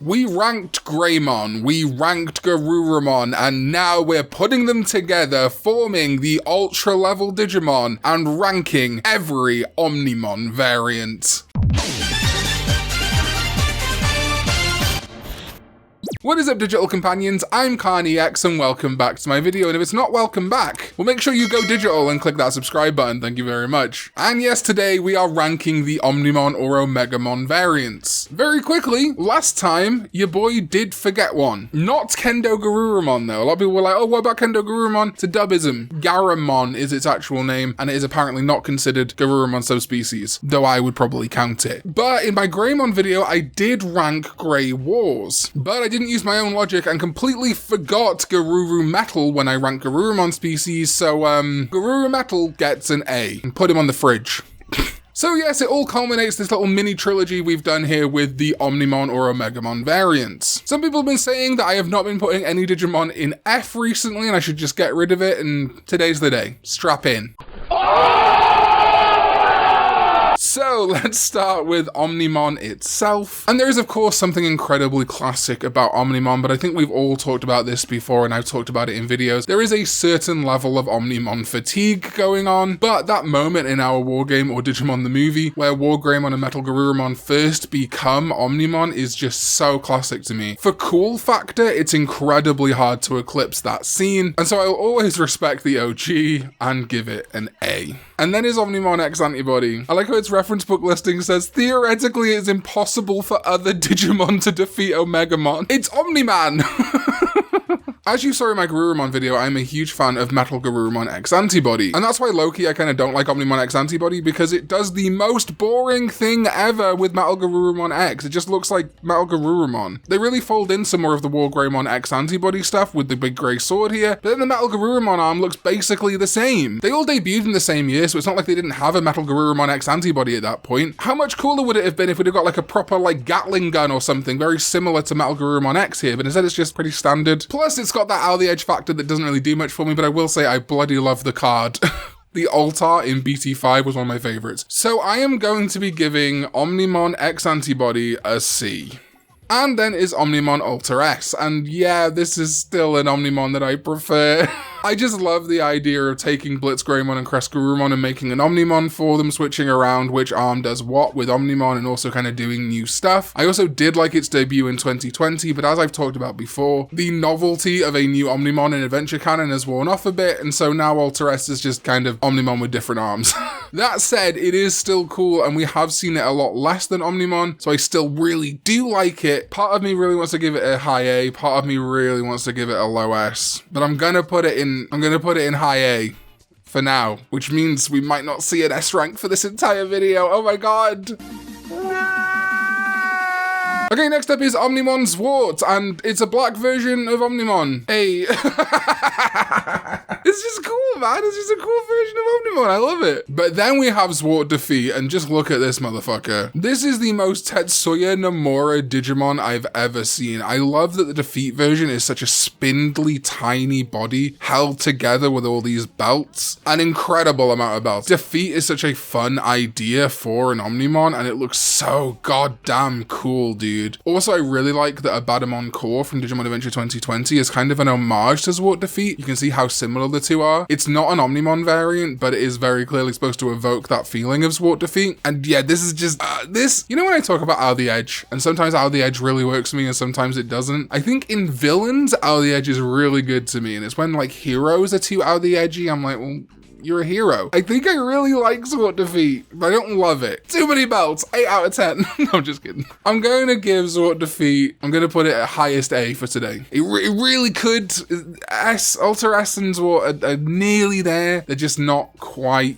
We ranked Greymon, we ranked Garurumon, and now we're putting them together, forming the ultra level Digimon and ranking every Omnimon variant. What is up, digital companions? I'm Karn EX and welcome back to my video, and if it's not welcome back, well, make sure you go digital and click that subscribe button, thank you very much. And yes, today we are ranking the Omnimon or Omegamon variants. Very quickly, last time, your boy did forget one. Not Kendo Garurumon though. A lot of people were like, oh, what about Kendo Garurumon? It's a dubism. Garurumon is its actual name, and it is apparently not considered Garurumon subspecies, though I would probably count it. But in my Greymon video, I did rank Grey Wars, but I didn't use my own logic and completely forgot Garuru Metal when I ranked Garurumon species, so Garuru Metal gets an A, and put him on the fridge. So yes, it all culminates this little mini trilogy we've done here with the Omnimon or Omegamon variants. Some people have been saying that I have not been putting any Digimon in F recently and I should just get rid of it, and today's the day. Strap in. So let's start with Omnimon itself. And there is of course something incredibly classic about Omnimon, but I think we've all talked about this before and I've talked about it in videos. There is a certain level of Omnimon fatigue going on, but that moment in our wargame or Digimon the movie where War Greymon and Metal Garurumon first become Omnimon is just so classic to me. For cool factor, it's incredibly hard to eclipse that scene, and so I'll always respect the OG and give it an A. And then is Omnimon X Antibody. I like how its reference book listing says, theoretically it's impossible for other Digimon to defeat Omegamon. It's Omniman! As you saw in my Garurumon video, I'm a huge fan of Metal Garurumon X Antibody. And that's why low-key I kind of don't like Omnimon X Antibody, because it does the most boring thing ever with Metal Garurumon X. It just looks like Metal Garurumon. They really fold in some more of the War Greymon X Antibody stuff with the big grey sword here, but then the Metal Garurumon arm looks basically the same. They all debuted in the same year, so it's not like they didn't have a Metal Garurumon X Antibody at that point. How much cooler would it have been if we'd have got like a proper like Gatling gun or something very similar to Metal Garurumon X here, but instead it's just pretty standard. Plus it's got that out of the edge factor that doesn't really do much for me, but I will say I bloody love the card. The Altar in BT5 was one of my favorites. So I am going to be giving Omnimon X Antibody a C. And then is Omnimon Ultra S, and yeah, this is still an Omnimon that I prefer. I just love the idea of taking Blitz Greymon and Crest Garurumon and making an Omnimon for them, switching around which arm does what with Omnimon and also kind of doing new stuff. I also did like its debut in 2020, but as I've talked about before, the novelty of a new Omnimon in Adventure Canon has worn off a bit, and so now Ultra S is just kind of Omnimon with different arms. That said, it is still cool, and we have seen it a lot less than Omnimon, so I still really do like it. Part of me really wants to give it a high A, part of me really wants to give it a low S, but I'm gonna put it in high A for now, which means we might not see an S rank for this entire video. Oh my god. Okay, next up is Omnimon Zwart, and it's a black version of Omnimon. Hey. It's just cool, man. It's just a cool version of Omnimon. I love it. But then we have Zwart Defeat, and just look at this motherfucker. This is the most Tetsuya Nomura Digimon I've ever seen. I love that the Defeat version is such a spindly, tiny body held together with all these belts. An incredible amount of belts. Defeat is such a fun idea for an Omnimon, and it looks so goddamn cool, dude. Also, I really like that Abergele Core from Digimon Adventure 2020 is kind of an homage to Zwart Defeat. You can see how similar the two are. It's not an Omnimon variant, but it is very clearly supposed to evoke that feeling of Zwart Defeat. And yeah, this is just, you know when I talk about Out of the Edge, and sometimes Out of the Edge really works for me and sometimes it doesn't? I think in villains, Out of the Edge is really good to me, and it's when like heroes are too out of the edgy, I'm like, well, you're a hero. I think I really like Zwart Defeat, but I don't love it. Too many belts, 8 out of 10. No, I'm just kidding. I'm going to give Zwart Defeat, I'm going to put it at highest A for today. It really could. Ultra S and Zwart are nearly there. They're just not quite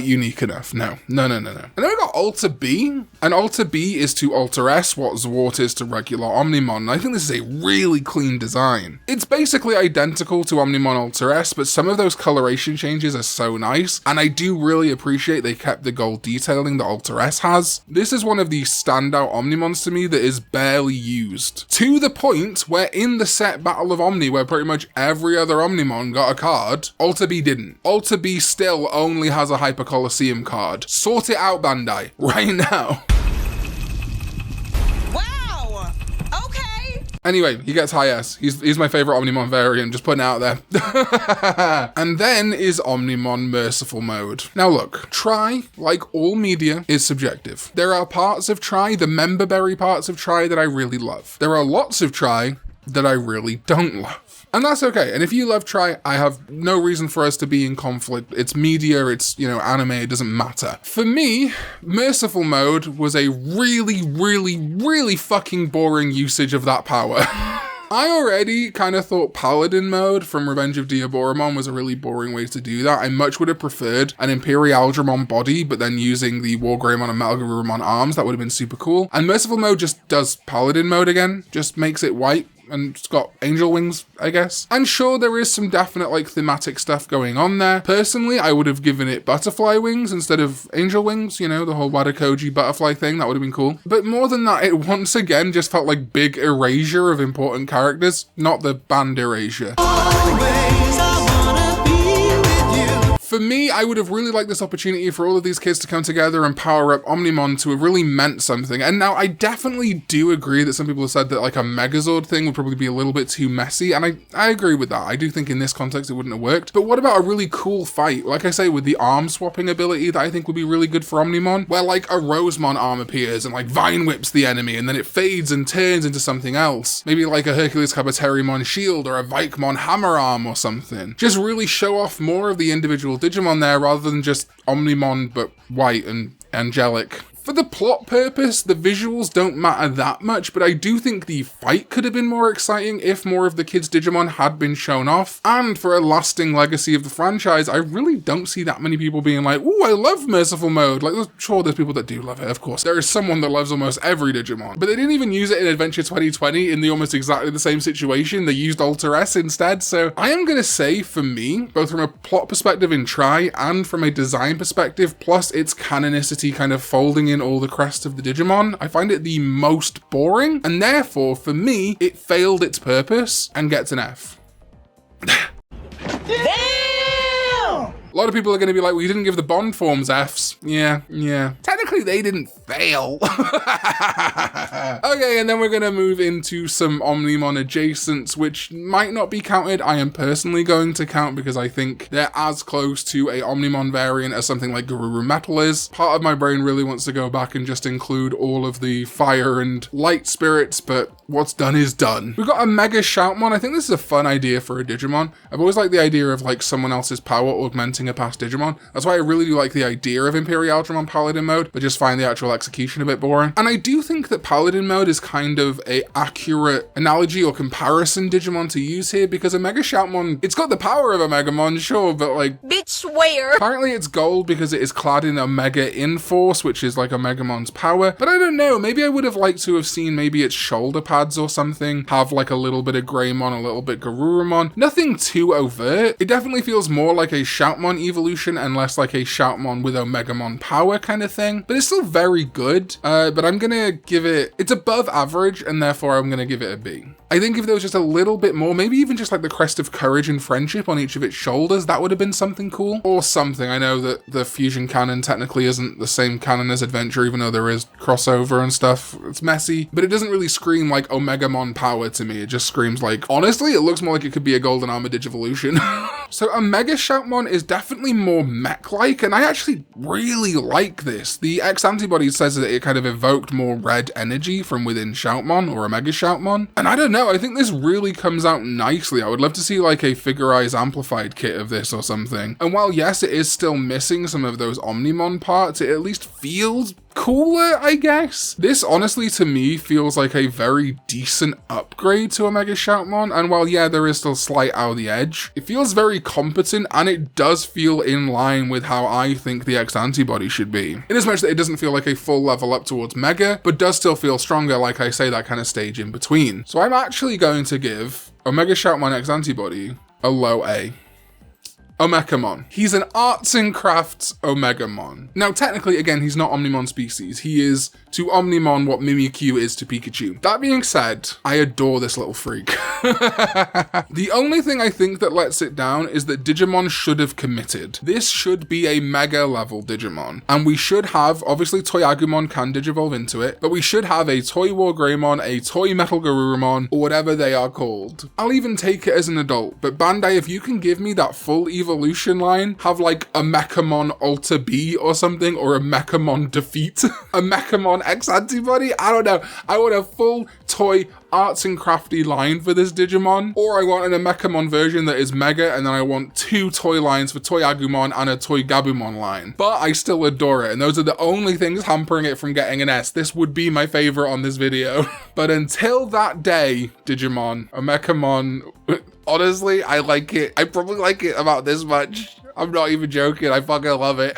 unique enough. No. And then we got Ultra B, and Ultra B is to Ultra S what Zwart is to regular Omnimon, and I think this is a really clean design. It's basically identical to Omnimon Ultra S, but some of those coloration changes are so nice, and I do really appreciate they kept the gold detailing that Ultra S has. This is one of the standout Omnimons to me that is barely used, to the point where in the set Battle of Omni, where pretty much every other Omnimon got a card, Ultra B didn't. Ultra B still only has a Hyper Colosseum card. Sort it out, Bandai, right now. Wow! Okay! Anyway, he gets high S. He's my favorite Omnimon variant, just putting it out there. And then is Omnimon Merciful Mode. Now look, Tri, like all media, is subjective. There are parts of Tri, the member berry parts of Tri, that I really love. There are lots of Tri that I really don't love. And that's okay. And if you love Tri, I have no reason for us to be in conflict. It's media, it's, anime, it doesn't matter. For me, Merciful Mode was a really, really, really fucking boring usage of that power. I already kind of thought Paladin mode from Revenge of Diaboromon was a really boring way to do that. I much would have preferred an Imperialdramon body, but then using the War Greymon and Metal Garurumon arms. That would have been super cool. And Merciful Mode just does Paladin mode again, just makes it white. And it's got angel wings, I guess. And sure, there is some definite, thematic stuff going on there. Personally, I would have given it butterfly wings instead of angel wings, the whole Wadakoji butterfly thing. That would have been cool. But more than that, it once again just felt like big erasure of important characters, not the band erasure. For me, I would have really liked this opportunity for all of these kids to come together and power up Omnimon to have really meant something. And now I definitely do agree that some people have said that a Megazord thing would probably be a little bit too messy. And I agree with that. I do think in this context it wouldn't have worked. But what about a really cool fight? Like I say, with the arm swapping ability that I think would be really good for Omnimon, where a Rosemon arm appears and Vine Whips the enemy and then it fades and turns into something else. Maybe a Hercules Kabuterimon shield or a Vikemon hammer arm or something. Just really show off more of the individual Digimon there rather than just Omnimon but white and angelic. For the plot purpose, the visuals don't matter that much, but I do think the fight could have been more exciting if more of the kids' Digimon had been shown off. And for a lasting legacy of the franchise, I really don't see that many people being like, ooh, I love Merciful Mode. Sure, there's people that do love it, of course. There is someone that loves almost every Digimon. But they didn't even use it in Adventure 2020 in the almost exactly the same situation. They used Alter S instead. So I am going to say, for me, both from a plot perspective in Tri and from a design perspective, plus its canonicity kind of folding in all the crest of the Digimon, I find it the most boring, and therefore, for me, it failed its purpose and gets an F. Damn! A lot of people are going to be like, well, you didn't give the bond forms Fs. Yeah. Technically, they didn't fail. Okay, and then we're going to move into some Omnimon adjacents, which might not be counted. I am personally going to count because I think they're as close to a Omnimon variant as something like Garuru Metal is. Part of my brain really wants to go back and just include all of the fire and light spirits, but what's done is done. We've got a Mega Shoutmon. I think this is a fun idea for a Digimon. I've always liked the idea of someone else's power augmenting a past Digimon. That's why I really do like the idea of Imperialdramon Paladin mode, but just find the actual execution a bit boring. And I do think that Paladin mode is kind of a accurate analogy or comparison Digimon to use here, because a Mega Shoutmon, it's got the power of a Megamon, sure, but Bitch swear. Apparently it's gold because it is clad in a Mega Inforce, which is like a Megamon's power. But I don't know, maybe I would have liked to have seen maybe its shoulder pads or something have a little bit of Greymon, a little bit Garurumon. Nothing too overt. It definitely feels more like a Shoutmon evolution and less like a Shoutmon with Omegamon power kind of thing. But it's still very good. But I'm gonna give it's above average, and therefore I'm gonna give it a B. I think if there was just a little bit more, maybe even just the crest of courage and friendship on each of its shoulders, that would have been something cool. Or something. I know that the fusion canon technically isn't the same canon as Adventure, even though there is crossover and stuff. It's messy, but it doesn't really scream like Omegamon power to me. It just screams honestly, it looks more like it could be a Golden Armor Digivolution. So a Mega Shoutmon is definitely more mech-like, and I actually really like this. The X antibody says that it kind of evoked more red energy from within Shoutmon, or a Mega Shoutmon. And I don't know, I think this really comes out nicely. I would love to see a Figure-Eyes amplified kit of this or something. And while yes, it is still missing some of those Omnimon parts, it at least feels cooler, I guess. This honestly to me feels like a very decent upgrade to a Mega Shoutmon, and while yeah, there is still slight out of the edge, it feels very competent, and it does feel in line with how I think the X antibody should be. In as much that it doesn't feel like a full level up towards Mega, but does still feel stronger, like I say, that kind of stage in between. So I'm actually going to give Omega Shoutmon X antibody a low A. Omegamon. He's an arts and crafts Omegamon. Now, technically, again, he's not Omnimon species. He is to Omnimon what Mimikyu is to Pikachu. That being said, I adore this little freak. The only thing I think that lets it down is that Digimon should have committed. This should be a mega level Digimon, and we should have, obviously Toy Agumon can Digivolve into it, but we should have a Toy War Greymon, a Toy Metal Garurumon, or whatever they are called. I'll even take it as an adult, but Bandai, if you can give me that full evolution line, have like a Mechamon Alter B or something, or a Mechamon Defeat, a Mechamon X Antibody, I don't know. I want a full toy arts and crafty line for this Digimon, or I want an Mechamon version that is mega, and then I want 2 toy lines for Toy Agumon and a Toy Gabumon line. But I still adore it, and those are the only things hampering it from getting an S. This would be my favorite on this video. But until that day, Digimon, a Mechamon, honestly, I like it. I probably like it about this much. I'm not even joking, I fucking love it.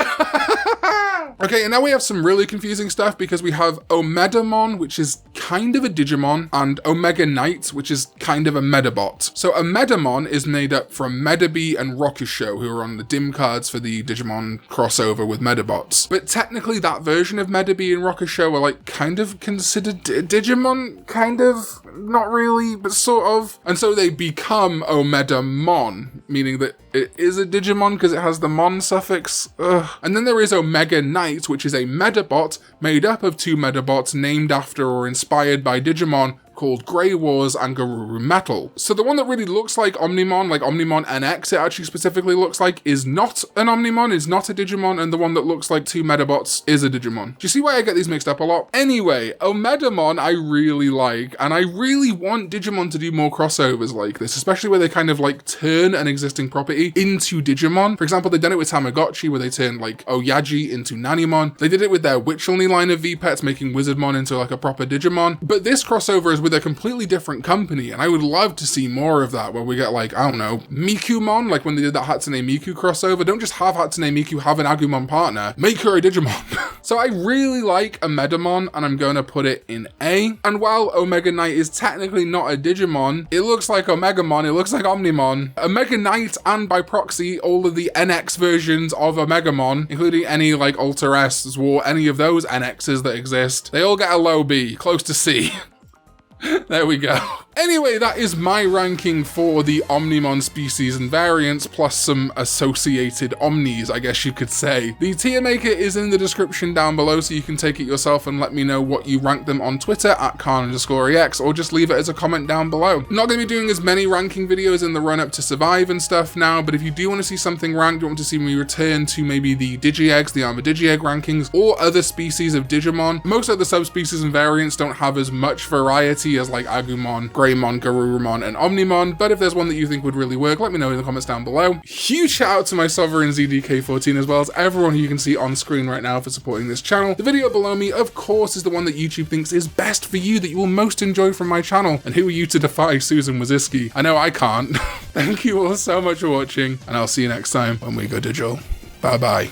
Okay, and now we have some really confusing stuff because we have Omedamon, which is kind of a Digimon, and Omega Knight, which is kind of a Medabot. So Omedamon is made up from Medabi and Rokusho, who are on the dim cards for the Digimon crossover with Medabots. But technically that version of Medabi and Rokusho are like kind of considered Digimon, kind of, not really, but sort of. And so they become Omedamon, meaning that it is a Digimon because it has the Mon suffix. Ugh. And then there is Omega Knight, which is a Medabot made up of 2 Medabots named after or inspired by Digimon called Grey Wars and Garuru Metal. So the one that really looks like Omnimon NX, it actually specifically looks like, is not an Omnimon, is not a Digimon, and the one that looks like 2 Medabots is a Digimon. Do you see why I get these mixed up a lot? Anyway, Omedamon I really like, and I really want Digimon to do more crossovers like this, especially where they kind of like turn an existing property into Digimon. For example, they've done it with Tamagotchi, where they turned like Oyaji into Nanimon. They did it with their Witchelny line of V-Pets, making Wizardmon into like a proper Digimon. But this crossover is with a completely different company, and I would love to see more of that, where we get like, I don't know, Mikumon, like when they did that Hatsune Miku crossover. Don't just have Hatsune Miku have an Agumon partner, make her a Digimon. So I really like Omedamon, and I'm going to put it in A. And while Omega Knight is technically not a Digimon, it looks like Omegamon, it looks like Omnimon. Omega Knight, and by proxy, all of the NX versions of Omegamon, including any like Alter S or any of those NXs that exist, they all get a low B, close to C. There we go. Anyway, that is my ranking for the Omnimon species and variants, plus some associated Omnis, I guess you could say. The tier maker is in the description down below, so you can take it yourself and let me know what you rank them on Twitter at Karn_EX, or just leave it as a comment down below. I'm not going to be doing as many ranking videos in the run-up to Survive and stuff now, but if you do want to see something ranked, you want to see me return to maybe the Digi-Eggs, the Armor Digi-Egg rankings, or other species of Digimon. Most of the subspecies and variants don't have as much variety as like Agumon, Greymon, Garurumon, and Omnimon, but if there's one that you think would really work, let me know in the comments down below. Huge shout out to my Sovereign ZDK14, as well as everyone who you can see on screen right now for supporting this channel. The video below me, of course, is the one that YouTube thinks is best for you, that you will most enjoy from my channel. And who are you to defy Susan Waziski? I know I can't. Thank you all so much for watching, and I'll see you next time when we go digital. Bye bye.